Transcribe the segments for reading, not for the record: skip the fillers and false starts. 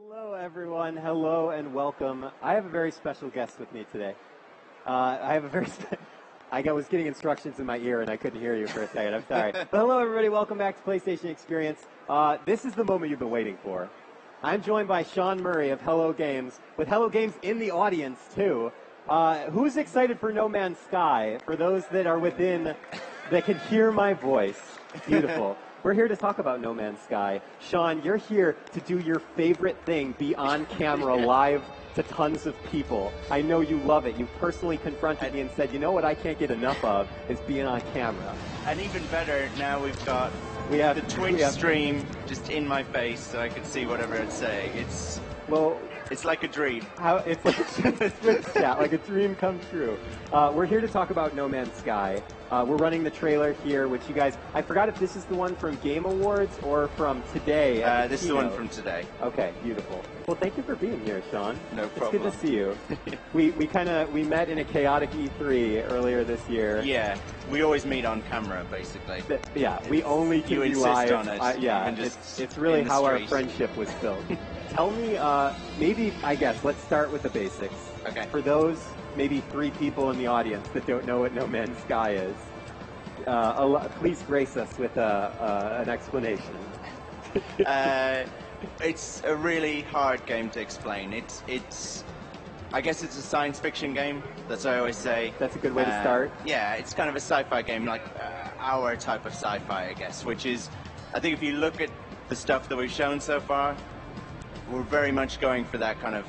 Hello, everyone. Hello and welcome. I have a very special guest with me today. I was getting instructions in my ear and I couldn't hear you for a second. I'm sorry. But hello, everybody. Welcome back to PlayStation Experience. This is the moment you've been waiting for. I'm joined by Sean Murray of Hello Games, with Hello Games in the audience, too. Who's excited for No Man's Sky? For those that are within, that can hear my voice. Beautiful. We're here to talk about No Man's Sky. Sean, you're here to do your favorite thing, be on camera live to tons of people. I know you love it. You personally confronted me and said, you know what I can't get enough of is being on camera. And even better, now we have the Twitch stream just in my face so I can see whatever it's saying. It's like a dream. It's like a Twitch chat, like a dream come true. We're here to talk about No Man's Sky. We're running the trailer here, which you guys, I forgot if this is the one from Game Awards or from today. This is the one from today. Okay, beautiful. Well, thank you for being here, Sean. No problem. It's good to see you. We met in a chaotic E3 earlier this year. Yeah, we always meet on camera, basically. We only can be live. You insist on it. It's really how our friendship was built. Tell me, let's start with the basics. Okay. For those maybe 3 people in the audience that don't know what No Man's Sky is, please grace us with an explanation. It's a really hard game to explain. I guess it's a science fiction game. That's what I always say. That's a good way to start. Yeah, it's kind of a sci-fi game, like our type of sci-fi, I guess, which is, I think if you look at the stuff that we've shown so far, we're very much going for that kind of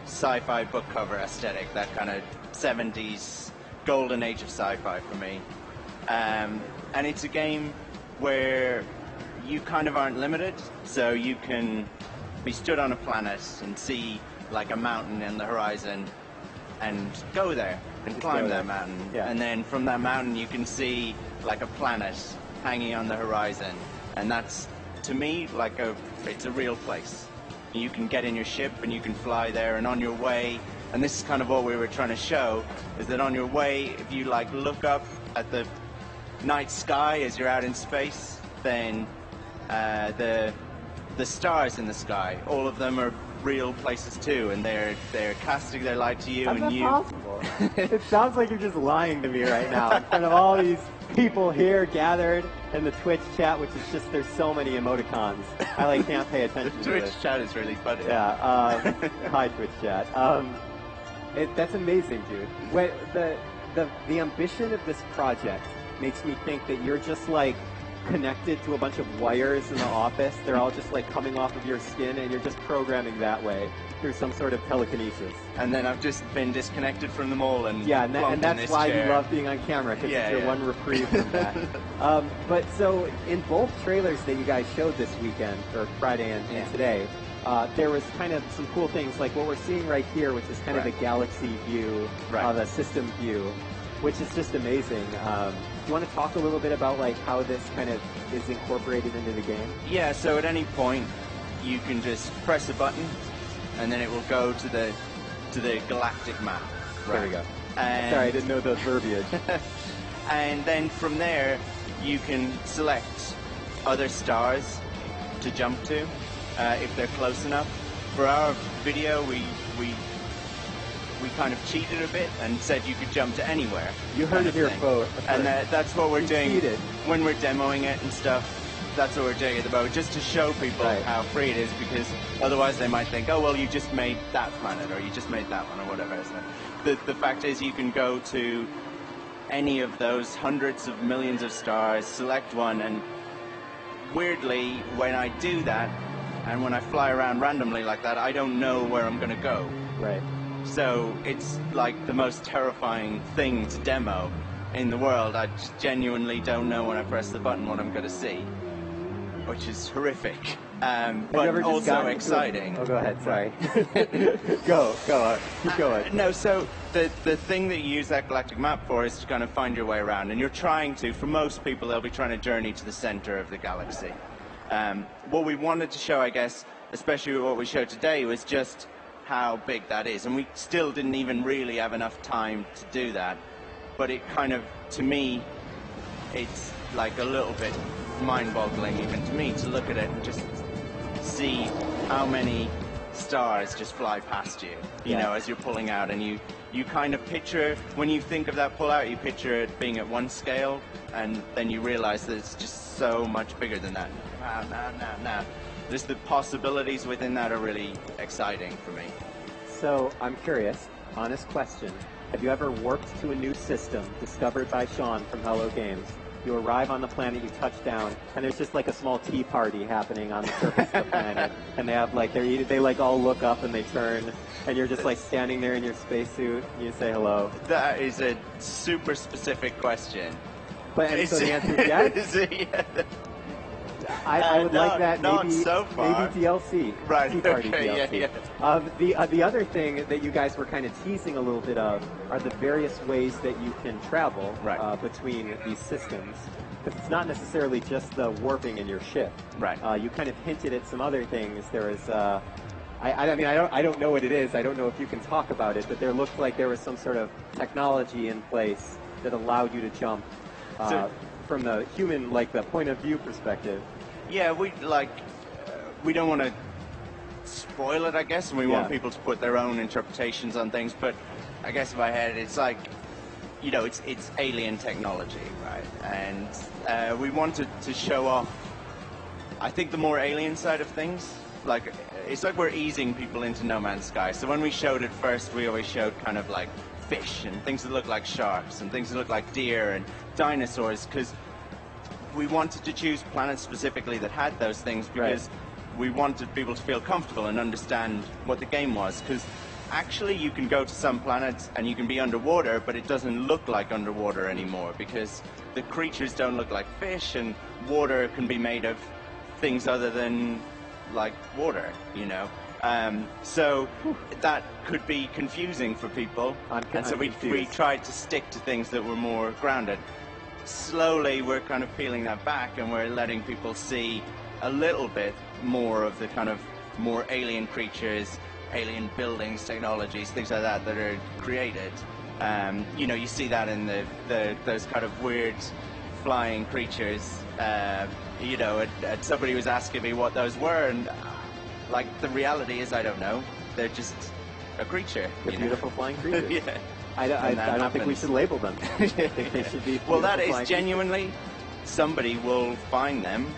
sci-fi book cover aesthetic, that kind of 70s golden age of sci-fi for me. And it's a game where you kind of aren't limited, so you can be stood on a planet and see like a mountain in the horizon and go there and climb that mountain. Yeah. And then from that mountain you can see like a planet hanging on the horizon, and that's, to me, like it's a real place. You can get in your ship and you can fly there, and on your way, and this is kind of what we were trying to show, is that on your way, if you like look up at the night sky as you're out in space, then the stars in the sky, all of them are real places too, and they're casting their light to you. How's that possible? It sounds like you're just lying to me right now in front of all these people here gathered in the Twitch chat, which is just, there's so many emoticons. I can't pay attention to Twitch this. chat is really funny. Yeah. Hi, Twitch chat. That's amazing, dude. Wait, the ambition of this project makes me think that you're just connected to a bunch of wires in the office. They're all just coming off of your skin, and you're just programming that way through some sort of telekinesis. And then I've just been disconnected from them all, and and that's why you love being on camera, because it's your one reprieve from that. But so in both trailers that you guys showed this weekend, or Friday and today, there was kind of some cool things like what we're seeing right here, which is kind of a galaxy view, the system view, which is just amazing. Do you want to talk a little bit about how this kind of is incorporated into the game? Yeah, so at any point you can just press a button and then it will go to the galactic map. There we go. And sorry, I didn't know the verbiage. And then from there you can select other stars to jump to if they're close enough. For our video we kind of cheated a bit and said you could jump to anywhere. You heard it here, folks. And that's what we're doing cheated. When we're demoing it and stuff. That's what we're doing at the moment, just to show people how free it is, because otherwise they might think, oh, well, you just made that planet, or you just made that one, or whatever. So the fact is you can go to any of those hundreds of millions of stars, select one, and weirdly, when I do that, and when I fly around randomly like that, I don't know where I'm going to go. Right. So it's like the most terrifying thing to demo in the world. I genuinely don't know when I press the button what I'm going to see, which is horrific, but also exciting. Oh, go ahead, sorry. Go on, keep going. No, so the thing that you use that galactic map for is to kind of find your way around, and you're trying to, for most people, they'll be trying to journey to the center of the galaxy. What we wanted to show, I guess, especially what we showed today, was just how big that is, and we still didn't even really have enough time to do that, but it kind of, to me, it's like a little bit mind-boggling even to me to look at it and just see how many stars just fly past you, you Yeah. know, as you're pulling out, and you kind of picture, when you think of that pull out, you picture it being at one scale, and then you realize that it's just so much bigger than that. Now. Just the possibilities within that are really exciting for me. So I'm curious, honest question. Have you ever warped to a new system discovered by Sean from Hello Games? You arrive on the planet, you touch down, and there's just like a small tea party happening on the surface of the planet, and they have like they like all look up and they turn, and you're just like standing there in your spacesuit. You say hello. That is a super specific question. But and so the answer is yes. Is it yes? I would like that. Not Maybe so far. maybe DLC. Right. Tea party Okay. DLC. Yeah. The other thing that you guys were kind of teasing a little bit of are the various ways that you can travel between these systems. Because it's not necessarily just the warping in your ship. Right. You kind of hinted at some other things. There was. I mean, I don't know what it is. I don't know if you can talk about it, but there looked like there was some sort of technology in place that allowed you to jump from the human, like the point of view perspective. Yeah, we don't want to spoil it, I guess, and we want people to put their own interpretations on things. But I guess in my head, it's like, you know, it's alien technology, right? And we wanted to show off, I think, the more alien side of things. Like, it's like we're easing people into No Man's Sky. So when we showed it first, we always showed kind of like fish and things that look like sharks and things that look like deer and dinosaurs, because we wanted to choose planets specifically that had those things because we wanted people to feel comfortable and understand what the game was. Because actually you can go to some planets and you can be underwater, but it doesn't look like underwater anymore because the creatures don't look like fish, and water can be made of things other than like water, you know. So that could be confusing for people, and so we tried to stick to things that were more grounded. Slowly we're kind of peeling that back, and we're letting people see a little bit more of the kind of more alien creatures, alien buildings, technologies, things like that that are created. You know, you see that in those kind of weird flying creatures. You know, and somebody was asking me what those were, and like the reality is I don't know. They're just a creature. They're beautiful flying creatures. Yeah. I don't think we should label them. I think they should be. Well, that is genuinely, somebody will find them,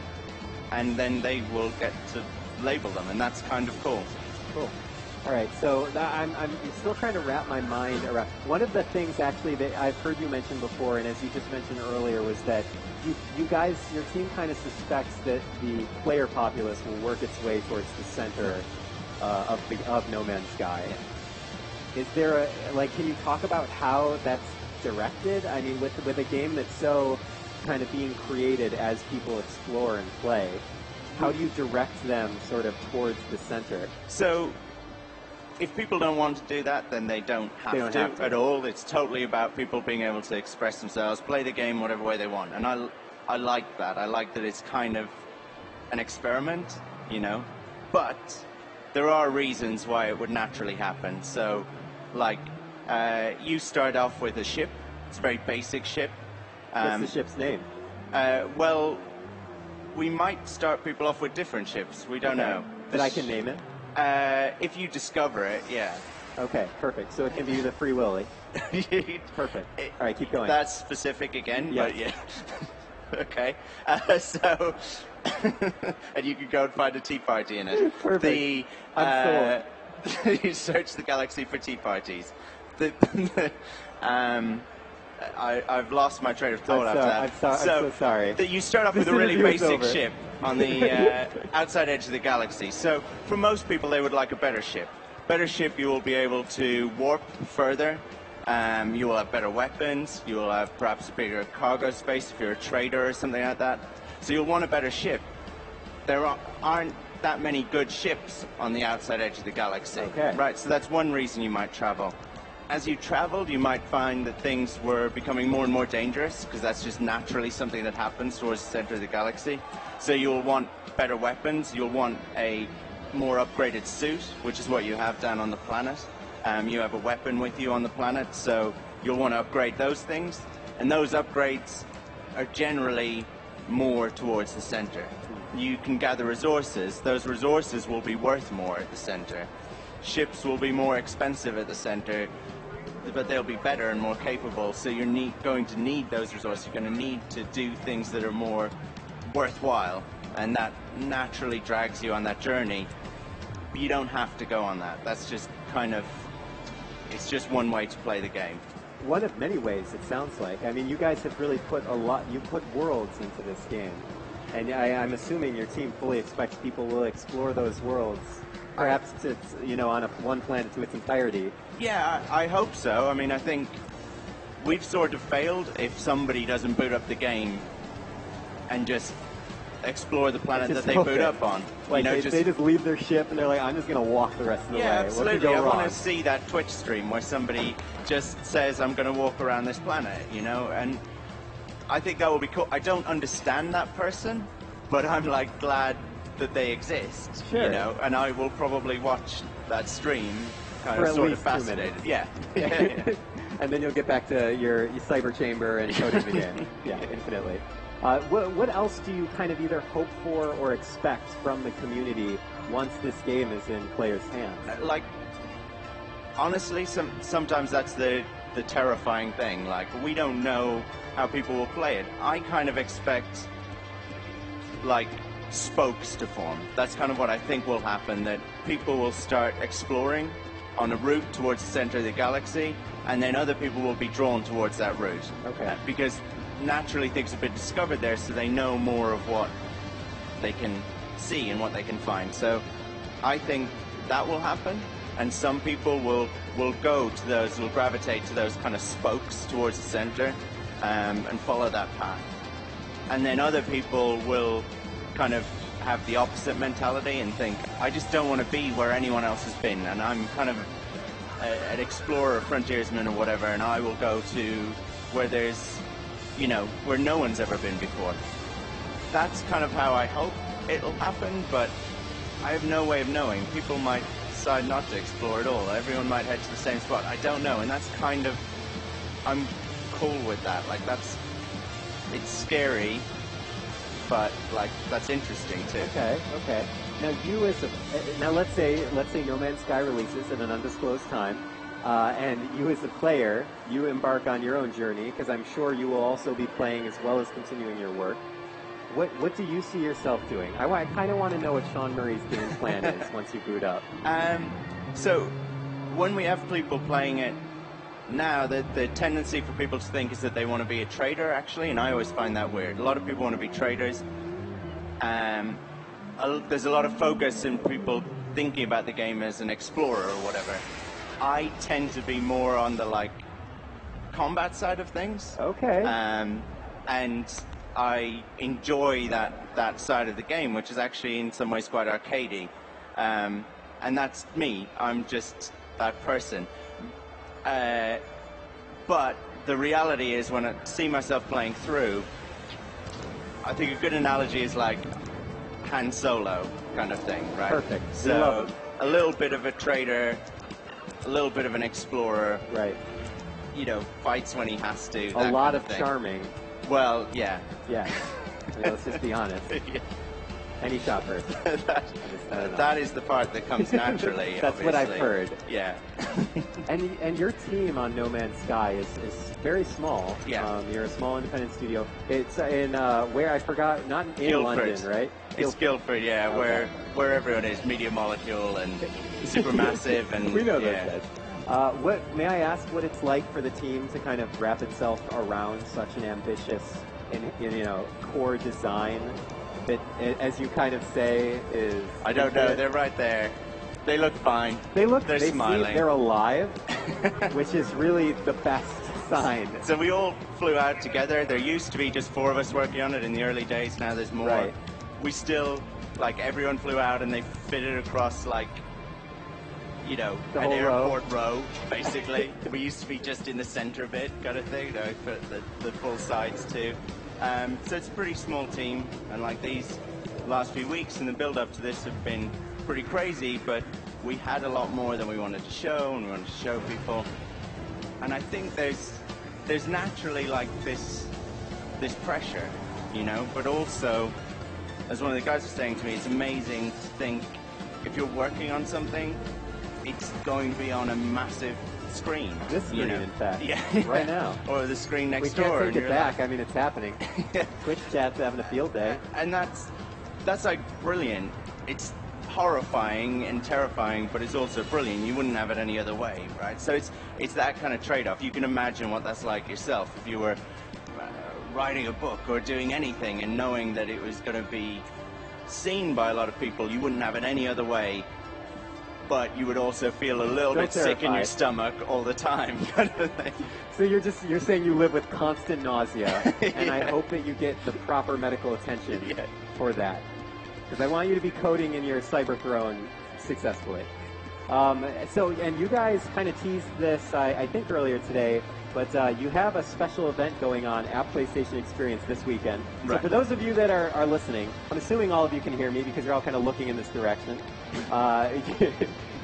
and then they will get to label them, and that's kind of cool. Cool. All right, so I'm still trying to wrap my mind around. One of the things actually that I've heard you mention before, and as you just mentioned earlier, was that you guys, your team kind of suspects that the player populace will work its way towards the center of No Man's Sky. Is there can you talk about how that's directed? I mean, with a game that's so kind of being created as people explore and play, how do you direct them sort of towards the center? So, if people don't want to do that, then they don't have to at all. It's totally about people being able to express themselves, play the game whatever way they want. And I like that. I like that it's kind of an experiment, you know. But there are reasons why it would naturally happen. So, like, you start off with a ship. It's a very basic ship. What's the ship's name? Well, we might start people off with different ships. We don't know. But I can name it? If you discover it, yeah. Okay, perfect. So it can be the Free Willy. Perfect. All right, keep going. That's specific again, yes. But yeah. Okay. So, and you can go and find a tea party in it. Perfect. I'm sold. You search the galaxy for tea parties. I've lost my train of thought after that. I'm so sorry. You start off with a really basic ship on the outside edge of the galaxy. So for most people, they would like a better ship. Better ship, you will be able to warp further. You will have better weapons. You will have perhaps a bigger cargo space if you're a trader or something like that. So you'll want a better ship. There aren't that many good ships on the outside edge of the galaxy. Okay. Right, so that's one reason you might travel. As you traveled, you might find that things were becoming more and more dangerous, because that's just naturally something that happens towards the center of the galaxy. So you'll want better weapons, you'll want a more upgraded suit, which is what you have down on the planet. You have a weapon with you on the planet, so you'll want to upgrade those things. And those upgrades are generally more towards the center. you can gather resources. Those resources will be worth more at the center. Ships will be more expensive at the center, but they'll be better and more capable. So you're going to need those resources. You're going to need to do things that are more worthwhile, and that naturally drags you on that journey. But you don't have to go on that. That's just kind of, it's just one way to play the game. One of many ways, it sounds like. I mean, you guys have really put a lot, you put worlds into this game. And I'm assuming your team fully expects people will explore those worlds, perhaps to, on one planet to its entirety. Yeah, I hope so. I mean, I think we've sort of failed if somebody doesn't boot up the game and just explore the planet that they boot up on. Like they just leave their ship and they're like, I'm just going to walk the rest of the way. Yeah, absolutely. What could go wrong? I want to see that Twitch stream where somebody just says, I'm going to walk around this planet, and I think that will be cool. I don't understand that person, but I'm like glad that they exist, sure. And I will probably watch that stream kind of sort of fascinated. Yeah. And then you'll get back to your cyber chamber and coding the game. Yeah, infinitely. What else do you kind of either hope for or expect from the community once this game is in players' hands? Like, honestly, sometimes that's the terrifying thing. Like, we don't know how people will play it. I kind of expect, like, spokes to form. That's kind of what I think will happen, that people will start exploring on a route towards the center of the galaxy, and then other people will be drawn towards that route. Okay. Because naturally things have been discovered there, so they know more of what they can see and what they can find. So I think that will happen, and some people will go to those, will gravitate to those kind of spokes towards the center and follow that path. And then other people will kind of have the opposite mentality and think, I just don't want to be where anyone else has been, and I'm kind of an explorer, a frontiersman or whatever, and I will go to where there's, where no one's ever been before. That's kind of how I hope it'll happen, but I have no way of knowing. People might decide not to explore at all. Everyone might head to the same spot. I don't know, and that's kind of, I'm cool with that. Like, it's scary, but like that's interesting too. Okay. Now let's say No Man's Sky releases at an undisclosed time, and you as a player, you embark on your own journey, because I'm sure you will also be playing as well as continuing your work. What do you see yourself doing? I kind of want to know what Sean Murray's game plan is once you boot up. So when we have people playing it now, the tendency for people to think is that they want to be a trader, actually, and I always find that weird. A lot of people want to be traders. There's a lot of focus in people thinking about the game as an explorer or whatever. I tend to be more on the, like, combat side of things. Okay. And I enjoy that side of the game, which is actually in some ways quite arcadey. And that's me. I'm just that person. But the reality is, when I see myself playing through, I think a good analogy is like Han Solo kind of thing, right? Perfect. So a little bit of a trader, a little bit of an explorer. Right. Fights when he has to. A lot of charming. Well, yeah. Yeah. Let's just be honest. Yeah. Any shot first. That is the part that comes naturally. That's obviously. what I've heard. Yeah. and your team on No Man's Sky is very small. Yeah. You're a small independent studio. It's in where I forgot, not in Guildford. London, right? It's Guildford, yeah, okay. where everyone is, Media Molecule and Supermassive, and we know those yeah. guys. What may I ask what it's like for the team to kind of wrap itself around such an ambitious and core design that, as you kind of say, is... I don't know, they're right there. They look fine. They're smiling. They're alive, which is really the best sign. So we all flew out together. There used to be just 4 of us working on it in the early days. Now there's more. Right. We still, like, everyone flew out and they fitted across, like, The an whole airport row, basically. We used to be just in the center bit, kind of thing, for the full sides too. So it's a pretty small team, and like these last few weeks in the build-up to this have been pretty crazy, but we had a lot more than we wanted to show, and we wanted to show people. And I think there's naturally like this pressure, but also as one of the guys was saying to me, it's amazing to think if you're working on something, it's going to be on a massive screen. This screen, in fact. Yeah. Right now. Or the screen next door. We can't take it back. Like, I mean, it's happening. yeah. Twitch chat's having a field day. And that's like brilliant. It's horrifying and terrifying, but it's also brilliant. You wouldn't have it any other way, right? So it's that kind of trade-off. You can imagine what that's like yourself if you were writing a book or doing anything and knowing that it was going to be seen by a lot of people. You wouldn't have it any other way, but you would also feel a little bit sick in your stomach all the time, kind of thing. So you're saying you live with constant nausea, and yeah. I hope that you get the proper medical attention for that, because I want you to be coding in your Cyberthrone successfully. And you guys kind of teased this, I think earlier today, but you have a special event going on at PlayStation Experience this weekend. So right. for those of you that are listening, I'm assuming all of you can hear me because you're all kind of looking in this direction.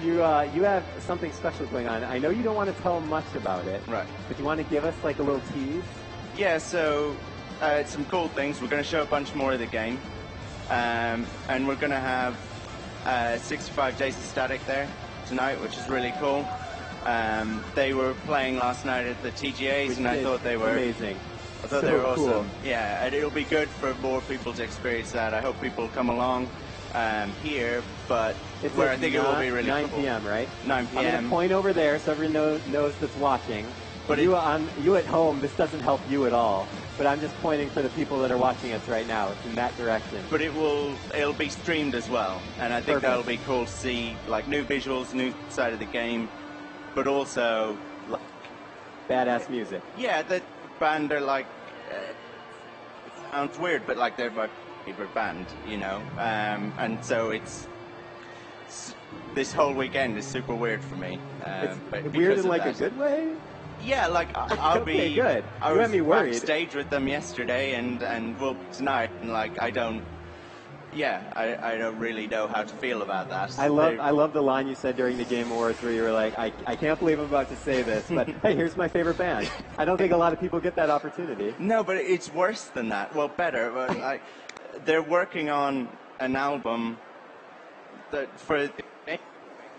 You have something special going on. I know you don't want to tell much about it, right? But you want to give us like a little tease? Yeah. So some cool things. We're going to show a bunch more of the game, and we're going to have 65 Days of Static there tonight, which is really cool. They were playing last night at the TGAs, and I thought they were amazing. I thought they were awesome. Cool. Yeah, and it'll be good for more people to experience that. I hope people come along here, but where I think it will be really 9 cool. p.m., right? 9 p.m. I'm going to point over there so everyone knows that's watching. But you at home, this doesn't help you at all. But I'm just pointing for the people that are watching us right now. It's in that direction. But it'll be streamed as well, and I think that'll be cool to see, like new visuals, new side of the game, but also like badass music. Yeah, the band are like it sounds weird, but like they're my favorite band, you know, and so it's this whole weekend is super weird for me. It's weird in like a good way. Yeah, like I'll okay, be good. I you was had me worried. backstage with them yesterday, and we'll tonight, and like I don't really know how to feel about that. I love the line you said during the Game Awards where you were like, I can't believe I'm about to say this, but hey, here's my favorite band. I don't think a lot of people get that opportunity. No, but it's worse than that. Well, better. But they're working on an album that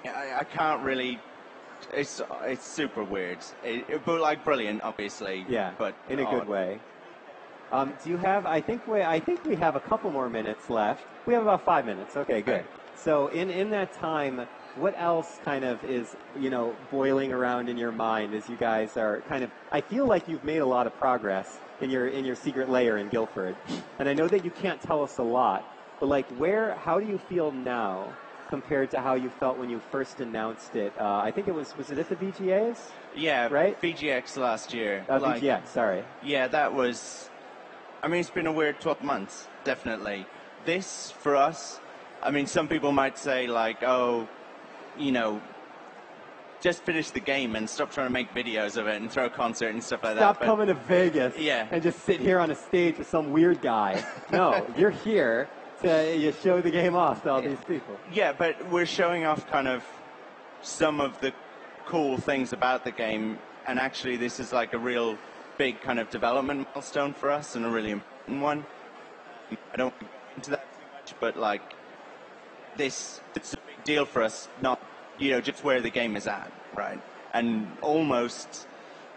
I can't really. It's super weird. But like brilliant, obviously. Yeah, but in a good way. Do you have? I think we have a couple more minutes left. We have about 5 minutes. Okay, good. Okay. So in that time, what else kind of is boiling around in your mind as you guys are kind of? I feel like you've made a lot of progress in your secret lair in Guildford, and I know that you can't tell us a lot, but like how do you feel now compared to how you felt when you first announced it? I think was it at the VGAs? Yeah, right? VGX last year. VGX, sorry. Yeah, that was. I mean, it's been a weird 12 months, definitely. This, for us, I mean, some people might say, like, oh, just finish the game and stop trying to make videos of it and throw a concert and stuff like that. Stop coming to Vegas and just sit here on a stage with some weird guy. No, you're here to show the game off to all these people. Yeah, but we're showing off kind of some of the cool things about the game, and actually this is like a real big kind of development milestone for us and a really important one. I don't get into that too much, but like it's a big deal for us, not just where the game is at, right? And almost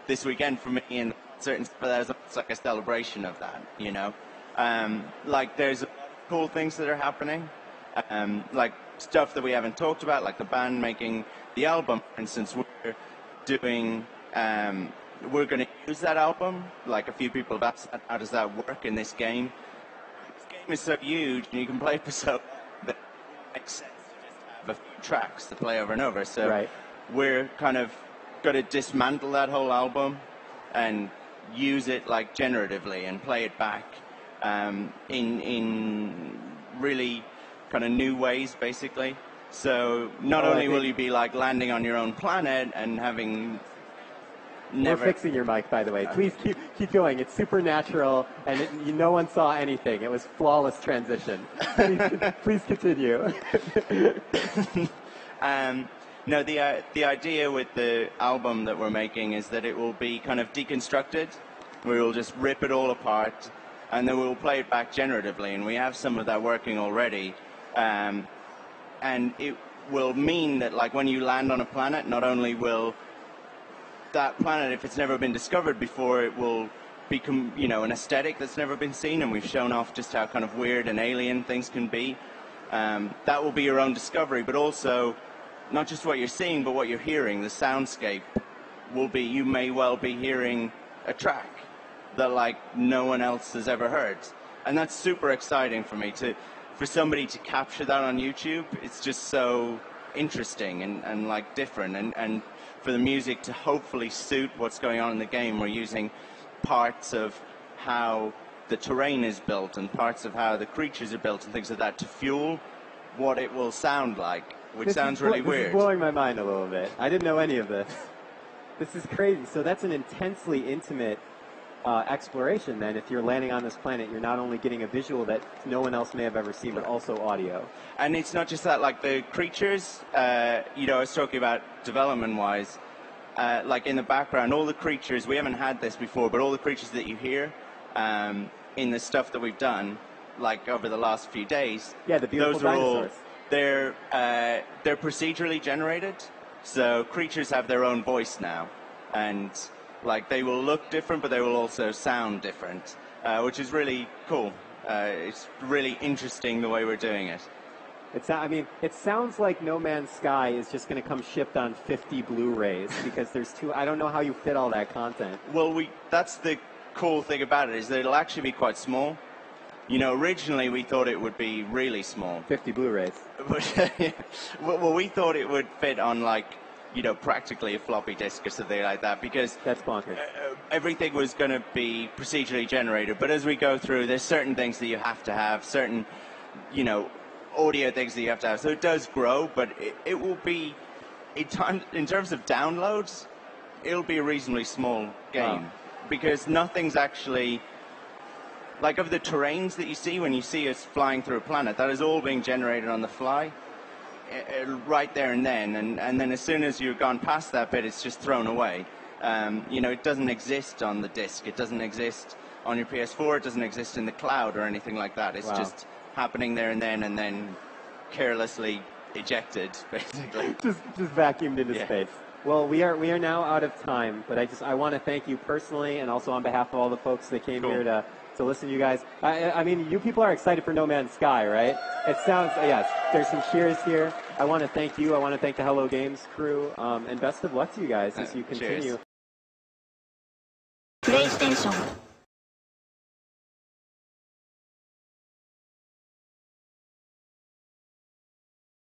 this weekend for me and certain stuff, there's like a celebration of that, like there's cool things that are happening, like stuff that we haven't talked about, like the band making the album, for instance. We're going to use that album. Like a few people have asked, how does that work in this game? This game is so huge, and you can play for so long that it makes sense to just have a few tracks to play over and over. So we're kind of going to dismantle that whole album and use it like generatively and play it back in really kind of new ways, basically. So not only will you be like landing on your own planet and having We're fixing your mic, by the way. Please keep going. It's supernatural, and no one saw anything. It was flawless transition. Please continue. No, the idea with the album that we're making is that it will be kind of deconstructed. We will just rip it all apart and then we'll play it back generatively, and we have some of that working already. And it will mean that, like, when you land on a planet, not only will that planet, if it's never been discovered before, it will become, you know, an aesthetic that's never been seen, and we've shown off just how kind of weird and alien things can be. That will be your own discovery, but also not just what you're seeing, but what you're hearing. The soundscape will be, you may well be hearing a track that, like, no one else has ever heard. And that's super exciting for me, for somebody to capture that on YouTube. It's just so interesting and like different, and for the music to hopefully suit what's going on in the game. We're using parts of how the terrain is built and parts of how the creatures are built and things like that to fuel what it will sound like, which sounds really weird. This is blowing my mind a little bit. I didn't know any of this. This is crazy. So that's an intensely intimate exploration then. If you're landing on this planet, you're not only getting a visual that no one else may have ever seen, but also audio. And it's not just that, like the creatures, you know, I was talking about development-wise, like in the background, all the creatures, we haven't had this before, but all the creatures that you hear in the stuff that we've done, like over the last few days, yeah, the beautiful those are dinosaurs. They're procedurally generated, so creatures have their own voice now, and like they will look different, but they will also sound different, which is really cool. It's really interesting the way we're doing it. I mean, it sounds like No Man's Sky is just going to come shipped on 50 Blu-rays because there's I don't know how you fit all that content. Well, that's the cool thing about it, is that it'll actually be quite small. You know, originally we thought it would be really small. 50 Blu-rays. Well, we thought it would fit on, like, you know, practically a floppy disk or something like that, because that's bonkers. Everything was going to be procedurally generated. But as we go through, there's certain things that you have to have, certain, you know, audio things that you have to have. So it does grow, but it will be, in terms of downloads, it'll be a reasonably small game. Wow. Because nothing's actually, like, of the terrains that you see when you see us flying through a planet, that is all being generated on the fly, right there and then. And then as soon as you've gone past that bit, it's just thrown away. You know, it doesn't exist on the disc. It doesn't exist on your PS4. It doesn't exist in the cloud or anything like that. It's just happening there and then carelessly ejected, basically. just vacuumed into space. Well, we are now out of time, but I want to thank you personally and also on behalf of all the folks that came here to listen to you guys. I mean, you people are excited for No Man's Sky, right? It sounds, yes, there's some cheers here. I want to thank you. I want to thank the Hello Games crew, and best of luck to you guys as you continue. Cheers. PlayStation